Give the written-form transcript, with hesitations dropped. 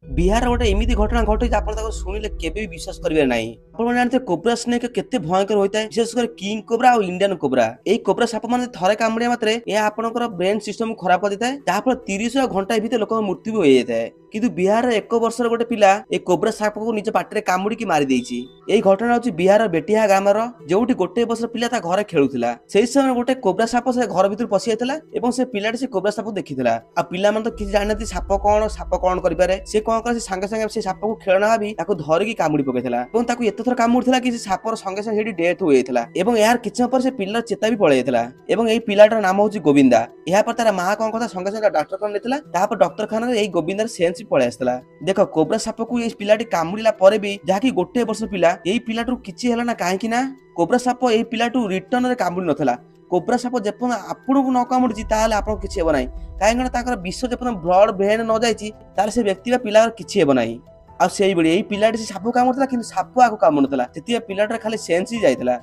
ବିହାର ଗୋଟେ ଏମିତି ଘଟଣା ଘଟିଛି ଆପଣ ତାକୁ ଶୁଣିଲେ କେବେ ବି ବିଶ୍ୱାସ କରିବେ ନାହିଁ। ଆପଣ ଜାଣିଥିବେ କୋବ୍ରା ସ୍ନେକ୍ କେତେ ଭୟଙ୍କର ହୋଇଥାଏ, ବିଶେଷ କରି କିଙ୍ଗ କୋବ୍ରା ଆଉ ଇଣ୍ଡିଆନ କୋବ୍ରା। ଏଇ କୋବ୍ରା ସାପ ମାନେ ଥରେ କାମୁଡିବା ମାତ୍ରେ ଏହା ଆପଣଙ୍କର ବ୍ରେନ ସିଷ୍ଟମ ଖରାପ କରିଦେଇଥାଏ, ଯାହାଫଳରେ 30 ଘଣ୍ଟା ଭିତରେ ଲୋକଙ୍କ ମୃତ୍ୟୁ ବି ହୋଇଯାଇଥାଏ। କିନ୍ତୁ ବିହାରର 1 ବର୍ଷର ଗୋଟେ ପିଲା এই କୋବ୍ରା ସାପକୁ ନିଜ ପାଟିରେ କାମୁଡିକି ମାରି ଦେଇଛି। ଏଇ ଘଟଣା ହଉଛି ବିହାର ବେଟିହା ଗ୍ରାମର, ଯୋଉଠି 1 ବର୍ଷର ପିଲା ତା ଘରେ ଖେଳୁଥିଲା। ସେହି ସମୟରେ ଗୋଟେ କୋବ୍ରା ସାପ ସେ ଘର ଭିତରୁ ପଶି ଯାଇଥିଲା ଏବଂ ସେ ପିଲାଟି ସେ କୋବ୍ରା ସାପକୁ ଦେଖିଥିଲା। ଆଉ ପିଲାମାନେ ତ କିଛି ଜାଣିନାହାନ୍ତି ସାପ କଣ କରିପାରେ। ସେ କଣ କରେ, ସେ ସାଙ୍ଗେ ସାଙ୍ଗେ ସେ ସାପକୁ ଖେଳନା ଭାବି ତାକୁ ଧରିକି କାମୁଡି ପକେଇଥିଲା ଏବଂ ତାକୁ ଏତେ ଥର କାମୁଡିଥିଲା କି ସେ ସାପର ସଙ୍ଗେ ସଙ୍ଗେ ସେଠି ଡେଥ୍ ହୋଇଯାଇଥିଲା ଏବଂ ଏହାର କିଛି ସମୟ ପରେ ସେ ପିଲାର ଚେତା ବି ପଳେଇ ଯାଇଥିଲା। ଏବଂ ଏଇ ପିଲାଟାର ନାମ ହଉଛି ଗୋବିନ୍ଦା। ଏହାପରେ ତାର ମା କଣ କଥା ସଙ୍ଗେ ସଙ୍ଗେ ଡାକ୍ତରଖାନା ନେଇଥିଲା, ତାପରେ ଡାକ୍ତରଖାନାରେ ଏଇ ଗୋବିନ୍ଦାର ସେନ୍ସ ବି ପଳେଇ ଆସିଥିଲା। ଦେଖ କୋବ୍ରା ସାପକୁ ଏଇ ପିଲାଟି କାମୁଡିଲା ପରେ ବି, ଯାହାକି 1 ବର୍ଷ ପିଲା, ଏଇ ପିଲାଠୁ କିଛି ହେଲା ନା, କାହିଁକି ନା କୋବ୍ରା ସାପ ଏଇ ପିଲାଠୁ ରିଟର୍ନରେ କାମୁଡି ନଥିଲା। କୋବ୍ରା ସାପ ଯେପର୍ଯ୍ୟନ୍ତ ଆପଣଙ୍କୁ ନ କାମୁଡିଛି ତାହେଲେ ଆପଣଙ୍କୁ କିଛି ହେବ ନାହିଁ, କାହିଁକି ନା ତାଙ୍କର ବିଷ ଯେପର୍ଯ୍ୟନ୍ତ ବ୍ଲଡ ଭେନ୍ ନ ଯାଇଛି ତାହେଲେ ସେ ବ୍ୟକ୍ତି ବା ପିଲାର କିଛି ହେବ ନାହିଁ। ଆଉ ସେଇଭଳି ଏଇ ପିଲାଟି ସେ ସାପ କାମୁଡିଥିଲା କିନ୍ତୁ ସାପ ଆକୁ କାମୁଡୁଥିଲା, ସେଥିପାଇଁ ପିଲାଟାର ଖାଲି ସେନ୍ସ ହିଁ ଯାଇଥିଲା।